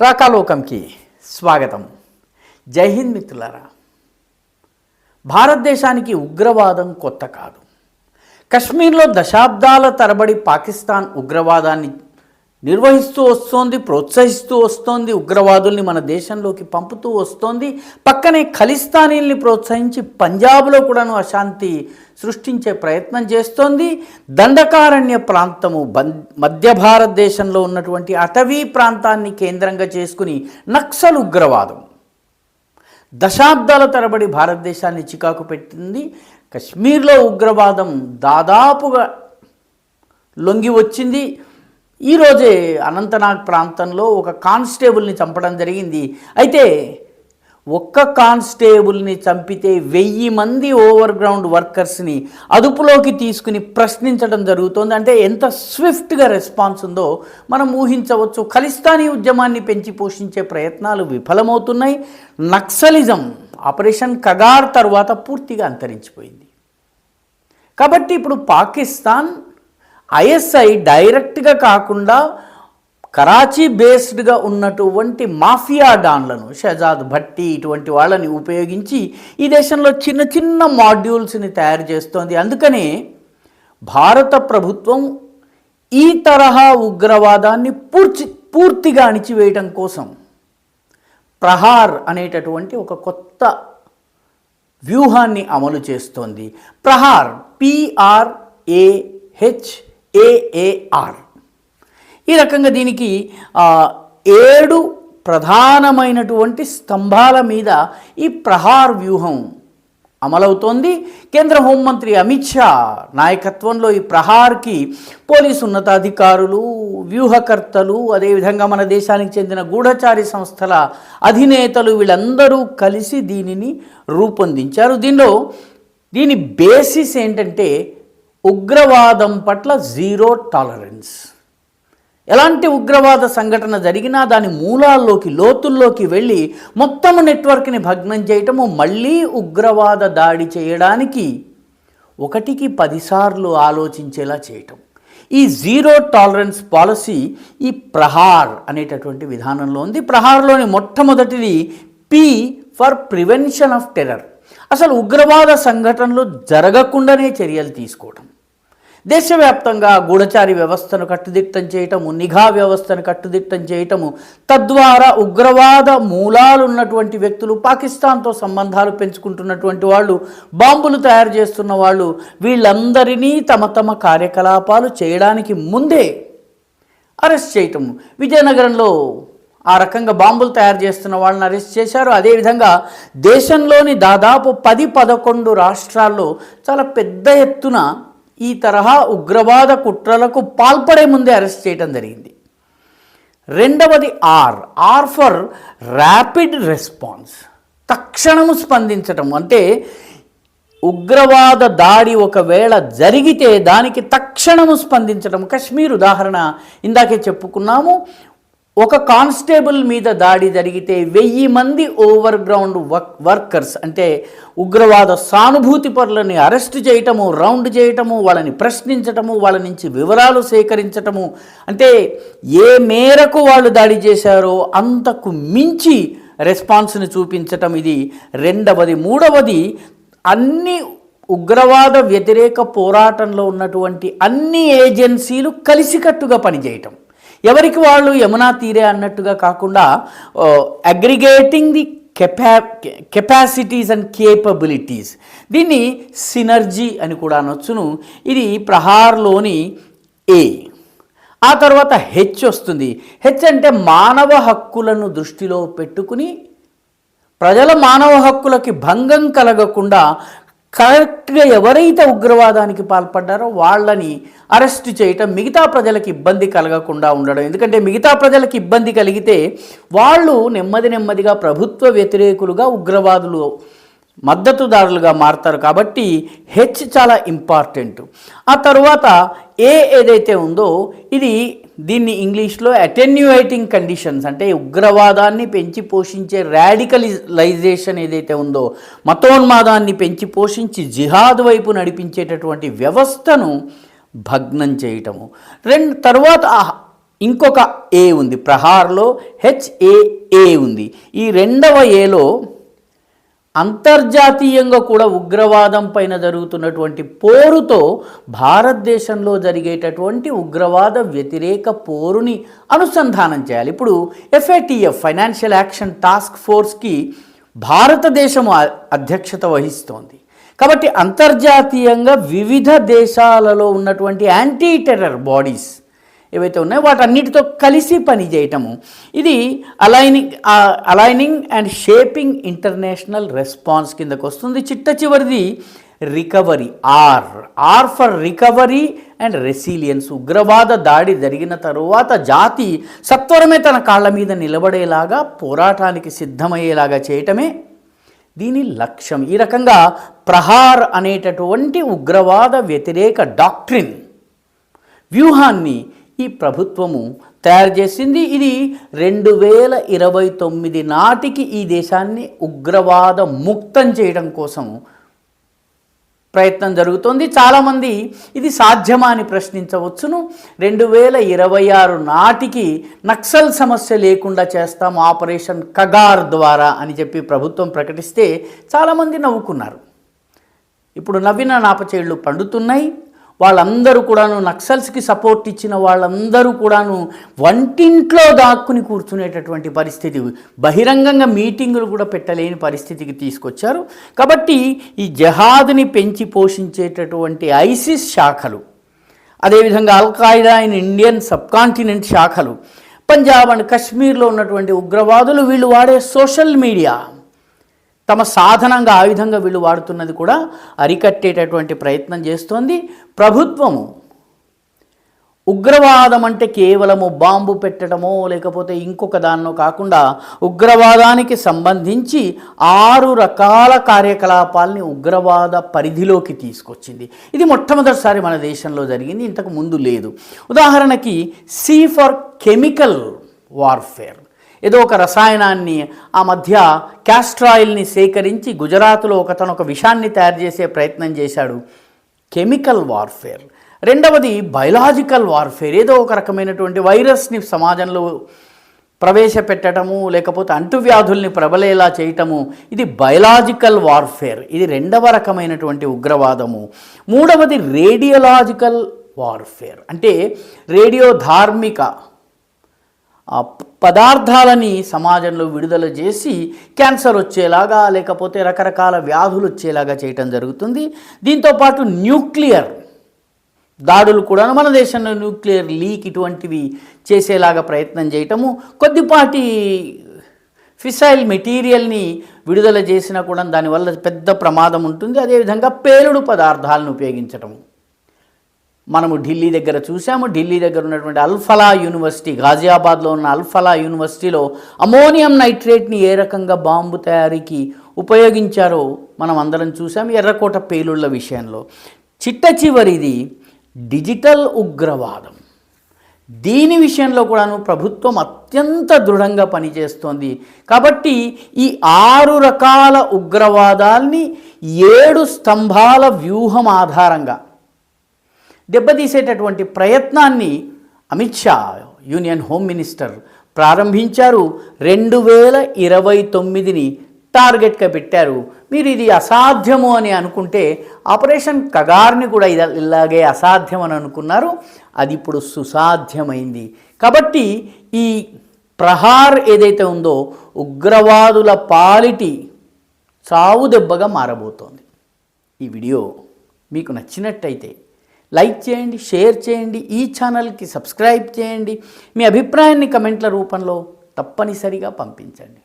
రాకాలోకంకి స్వాగతం. జై హింద్ మిత్రులారా. భారతదేశానికి ఉగ్రవాదం కొత్త కాదు. కశ్మీర్లో దశాబ్దాల తరబడి పాకిస్తాన్ ఉగ్రవాదాన్ని నిర్వహిస్తూ వస్తోంది, ప్రోత్సహిస్తూ వస్తోంది, ఉగ్రవాదుల్ని మన దేశంలోకి పంపుతూ వస్తోంది. పక్కనే ఖలిస్తానీల్ని ప్రోత్సహించి పంజాబ్లో కూడాను అశాంతి సృష్టించే ప్రయత్నం చేస్తోంది. దండకారణ్య ప్రాంతము మధ్య భారతదేశంలో ఉన్నటువంటి అటవీ ప్రాంతాన్ని కేంద్రంగా చేసుకుని నక్సల్ ఉగ్రవాదం దశాబ్దాల తరబడి భారతదేశాన్ని చికాకు పెట్టింది. కశ్మీర్లో ఉగ్రవాదం దాదాపుగా లొంగి వచ్చింది. ఈరోజే అనంతనాగ్ ప్రాంతంలో ఒక కానిస్టేబుల్ని చంపడం జరిగింది. అయితే ఒక్క కానిస్టేబుల్ని చంపితే 1000 మంది ఓవర్ గ్రౌండ్ వర్కర్స్ని అదుపులోకి తీసుకుని ప్రశ్నించడం జరుగుతోంది. అంటే ఎంత స్విఫ్ట్గా రెస్పాన్స్ ఉందో మనం ఊహించవచ్చు. ఖలిస్తానీ ఉద్యమాన్ని పెంచి పోషించే ప్రయత్నాలు విఫలమవుతున్నాయి. నక్సలిజం ఆపరేషన్ కగార్ తర్వాత పూర్తిగా అంతరించిపోయింది. కాబట్టి ఇప్పుడు పాకిస్తాన్ ఐఎస్ఐ డైరెక్ట్గా కాకుండా కరాచీ బేస్డ్గా ఉన్నటువంటి మాఫియా డాన్లను, షహజాద్ భట్టి ఇటువంటి వాళ్ళని ఉపయోగించి ఈ దేశంలో చిన్న చిన్న మాడ్యూల్స్ని తయారు చేస్తోంది. అందుకనే భారత ప్రభుత్వం ఈ తరహా ఉగ్రవాదాన్ని పూర్తిగా అణిచివేయడం కోసం ప్రహార్ అనేటటువంటి ఒక కొత్త వ్యూహాన్ని అమలు చేస్తోంది. ప్రహార్ PRAHAAR. ఈ రకంగా దీనికి 7 ప్రధానమైనటువంటి స్తంభాల మీద ఈ ప్రహార్ వ్యూహం అమలవుతోంది. కేంద్ర హోంమంత్రి అమిత్ షా నాయకత్వంలో ఈ ప్రహార్కి పోలీసు ఉన్నతాధికారులు, వ్యూహకర్తలు, అదేవిధంగా మన దేశానికి చెందిన గూఢచారి సంస్థల అధినేతలు వీళ్ళందరూ కలిసి దీనిని రూపొందించారు. దీని బేసిస్ ఏంటంటే ఉగ్రవాదం పట్ల జీరో టాలరెన్స్. ఎలాంటి ఉగ్రవాద సంఘటన జరిగినా దాని మూలాల్లోకి, లోతుల్లోకి వెళ్ళి మొత్తం నెట్వర్క్ని భగ్నం చేయటము, మళ్ళీ ఉగ్రవాద దాడి చేయడానికి 1కి 10 సార్లు ఆలోచించేలా చేయటం. ఈ జీరో టాలరెన్స్ పాలసీ ఈ ప్రహార్ అనేటటువంటి విధానంలో ఉంది. ప్రహార్లోని మొట్టమొదటిది P for prevention of terror. అసలు ఉగ్రవాద సంఘటనలు జరగకుండానే చర్యలు తీసుకోవటం. దేశవ్యాప్తంగా గూఢచారి వ్యవస్థను కట్టుదిట్టం చేయటము, నిఘా వ్యవస్థను కట్టుదిట్టం చేయటము, తద్వారా ఉగ్రవాద మూలాలున్నటువంటి వ్యక్తులు, పాకిస్తాన్తో సంబంధాలు పెంచుకుంటున్నటువంటి వాళ్ళు, బాంబులు తయారు చేస్తున్న వాళ్ళు, వీళ్ళందరినీ తమ కార్యకలాపాలు చేయడానికి ముందే అరెస్ట్ చేయటము. విజయనగరంలో ఆ రకంగా బాంబులు తయారు చేస్తున్న వాళ్ళని అరెస్ట్ చేశారు. అదేవిధంగా దేశంలోని దాదాపు 10-11 రాష్ట్రాల్లో చాలా పెద్ద ఎత్తున ఈ తరహా ఉగ్రవాద కుట్రలకు పాల్పడే ముందే అరెస్ట్ చేయడం జరిగింది. రెండవది ఆర్ ఫర్ ర్యాపిడ్ రెస్పాన్స్. తక్షణము స్పందించటం. అంటే ఉగ్రవాద దాడి ఒకవేళ జరిగితే దానికి తక్షణము స్పందించడం. కశ్మీర్ ఉదాహరణ ఇందాకే చెప్పుకున్నాము. ఒక కానిస్టేబుల్ మీద దాడి జరిగితే 1000 మంది ఓవర్ గ్రౌండ్ వర్కర్స్, అంటే ఉగ్రవాద సానుభూతి పరులని అరెస్ట్ చేయటము, రౌండ్ చేయటము, వాళ్ళని ప్రశ్నించటము, వాళ్ళ నుంచి వివరాలు సేకరించటము, అంటే ఏ మేరకు వాళ్ళు దాడి చేశారో అంతకు మించి రెస్పాన్స్ని చూపించటం. ఇది రెండవది. మూడవది, అన్ని ఉగ్రవాద వ్యతిరేక పోరాటంలో ఉన్నటువంటి అన్ని ఏజెన్సీలు కలిసికట్టుగా పనిచేయటం. ఎవరికి వాళ్ళు యమునా తీరే అన్నట్టుగా కాకుండా aggregating the capacities and capabilities. దీన్ని సినర్జీ అని కూడా అనొచ్చును. ఇది ప్రహార్లోని A. ఆ తర్వాత H వస్తుంది. H అంటే మానవ హక్కులను దృష్టిలో పెట్టుకుని ప్రజల మానవ హక్కులకి భంగం కలగకుండా కరెక్ట్గా ఎవరైతే ఉగ్రవాదానికి పాల్పడ్డారో వాళ్ళని అరెస్ట్ చేయటం, మిగతా ప్రజలకు ఇబ్బంది కలగకుండా ఉండడం. ఎందుకంటే మిగతా ప్రజలకు ఇబ్బంది కలిగితే వాళ్ళు నెమ్మదిగా ప్రభుత్వ వ్యతిరేకులుగా, ఉగ్రవాదులు మద్దతుదారులుగా మారతారు. కాబట్టి H చాలా ఇంపార్టెంట్. ఆ తర్వాత A ఏదైతే ఉందో దీన్ని ఇంగ్లీష్లో అటెన్యూయేటింగ్ కండిషన్స్, అంటే ఉగ్రవాదాన్ని పెంచి పోషించే రాడికలైజేషన్ ఏదైతే ఉందో, మతోన్మాదాన్ని పెంచి పోషించి జిహాద్ వైపు నడిపించేటటువంటి వ్యవస్థను భగ్నం చేయటము. తర్వాత ఇంకొక ఏ ఉంది, ప్రహార్లో HAA ఉంది. ఈ రెండవ ఏలో అంతర్జాతీయంగా కూడా ఉగ్రవాదం పైన జరుగుతున్నటువంటి పోరుతో భారతదేశంలో జరిగేటటువంటి ఉగ్రవాద వ్యతిరేక పోరుని అనుసంధానం చేయాలి. ఇప్పుడు FATF ఫైనాన్షియల్ యాక్షన్ టాస్క్ ఫోర్స్కి భారతదేశం అధ్యక్షత వహిస్తోంది. కాబట్టి అంతర్జాతీయంగా వివిధ దేశాలలో ఉన్నటువంటి యాంటీ టెర్రర్ బాడీస్ ఏవైతే ఉన్నాయో వాటన్నిటితో కలిసి పనిచేయటము, ఇది aligning and shaping international response కిందకు వస్తుంది. చిట్ట చివరిది recovery, R for recovery and resilience. ఉగ్రవాద దాడి జరిగిన తరువాత జాతి సత్వరమే తన కాళ్ళ మీద నిలబడేలాగా పోరాటానికి సిద్ధమయ్యేలాగా చేయటమే దీని లక్ష్యం. ఈ రకంగా ప్రహార్ అనేటటువంటి ఉగ్రవాద వ్యతిరేక డాక్ట్రిన్ వ్యూహాన్ని ఈ ప్రభుత్వము తయారు చేసింది. ఇది 2029 నాటికి ఈ దేశాన్ని ఉగ్రవాద ముక్తం చేయడం కోసం ప్రయత్నం జరుగుతోంది. చాలామంది ఇది సాధ్యమా అని ప్రశ్నించవచ్చును. 2026 నాటికి నక్సల్ సమస్య లేకుండా చేస్తాం ఆపరేషన్ కగార్ ద్వారా అని చెప్పి ప్రభుత్వం ప్రకటిస్తే చాలామంది నవ్వుకున్నారు. ఇప్పుడు నవ్విన నాపచేళ్ళు పండుతున్నాయి. వాళ్ళందరూ కూడాను నక్సల్స్కి సపోర్ట్ ఇచ్చిన వాళ్ళందరూ కూడాను వంటింట్లో దాక్కుని కూర్చునేటటువంటి పరిస్థితి, బహిరంగంగా మీటింగులు కూడా పెట్టలేని పరిస్థితికి తీసుకొచ్చారు. కాబట్టి ఈ జహాద్ని పెంచి పోషించేటటువంటి ఐసిస్ శాఖలు, అదేవిధంగా అల్ఖాయిదా ఇన్ ఇండియన్ సబ్ కాంటినెంట్ శాఖలు, పంజాబ్ అండ్ కశ్మీర్లో ఉన్నటువంటి ఉగ్రవాదులు వీళ్ళు వాడే సోషల్ మీడియా తమ సాధనంగా ఆయుధంగా వీళ్ళు వాడుతున్నది కూడా అరికట్టేటటువంటి ప్రయత్నం చేస్తోంది ప్రభుత్వము. ఉగ్రవాదం అంటే కేవలము బాంబు పెట్టడమో లేకపోతే ఇంకొక దాన్నో కాకుండా ఉగ్రవాదానికి సంబంధించి 6 రకాల కార్యకలాపాలని ఉగ్రవాద పరిధిలోకి తీసుకొచ్చింది. ఇది మొట్టమొదటిసారి మన దేశంలో జరిగింది, ఇంతకు ముందు లేదు. ఉదాహరణకి C ఫర్ కెమికల్ వార్ఫేర్. ఏదో ఒక రసాయనాన్ని, ఆ మధ్య క్యాస్ట్రాయిల్ని సేకరించి గుజరాత్లో ఒక విషాన్ని తయారు చేసే ప్రయత్నం చేశాడు, కెమికల్ వార్ఫేర్. రెండవది బయలాజికల్ వార్ఫేర్. ఏదో ఒక రకమైనటువంటి వైరస్ని సమాజంలో ప్రవేశపెట్టడము లేకపోతే అంటువ్యాధుల్ని ప్రబలేలా చేయటము, ఇది బయలాజికల్ వార్ఫేర్. ఇది రెండవ రకమైనటువంటి ఉగ్రవాదము. మూడవది రేడియోలాజికల్ వార్ఫేర్. అంటే రేడియో ధార్మిక పదార్థాలని సమాజంలో విడుదల చేసి క్యాన్సర్ వచ్చేలాగా లేకపోతే రకరకాల వ్యాధులు వచ్చేలాగా చేయటం జరుగుతుంది. దీంతోపాటు న్యూక్లియర్ దాడులు కూడా మన దేశంలో న్యూక్లియర్ లీక్ ఇటువంటివి చేసేలాగా ప్రయత్నం చేయటము, కొద్దిపాటి ఫిసైల్ మెటీరియల్ని విడుదల చేసినా కూడా దానివల్ల పెద్ద ప్రమాదం ఉంటుంది. అదేవిధంగా పేలుడు పదార్థాలను ఉపయోగించటము. మనము ఢిల్లీ దగ్గర చూసాము. ఢిల్లీ దగ్గర ఉన్నటువంటి అల్ఫలా యూనివర్సిటీ, గాజియాబాద్లో ఉన్న అల్ఫలా యూనివర్సిటీలో అమోనియం నైట్రేట్ని ఏ రకంగా బాంబు తయారీకి ఉపయోగించారో మనం అందరం చూసాం ఎర్రకోట పేలుళ్ల విషయంలో. చిట్ట చివరిది డిజిటల్ ఉగ్రవాదం. దీని విషయంలో కూడాను ప్రభుత్వం అత్యంత దృఢంగా పనిచేస్తోంది. కాబట్టి ఈ 6 రకాల ఉగ్రవాదాల్ని 7 స్తంభాల వ్యూహం ఆధారంగా దెబ్బతీసేటటువంటి ప్రయత్నాన్ని Amit Shah, union home minister, ప్రారంభించారు. 2029ని టార్గెట్గా పెట్టారు. మీరు ఇది అసాధ్యము అని అనుకుంటే ఆపరేషన్ కగార్ని కూడా ఇలాగే అసాధ్యం అని అనుకున్నారు, అది ఇప్పుడు సుసాధ్యమైంది. కాబట్టి ఈ ప్రహార్ ఏదైతే ఉందో ఉగ్రవాదుల పాలిటి చావు దెబ్బగా మారబోతోంది. ఈ వీడియో మీకు నచ్చినట్టయితే లైక్ చేయండి, షేర్ చేయండి, ఈ ఛానల్కి సబ్స్క్రైబ్ చేయండి. మీ అభిప్రాయాన్ని కమెంట్ల రూపంలో తప్పనిసరిగా పంపించండి.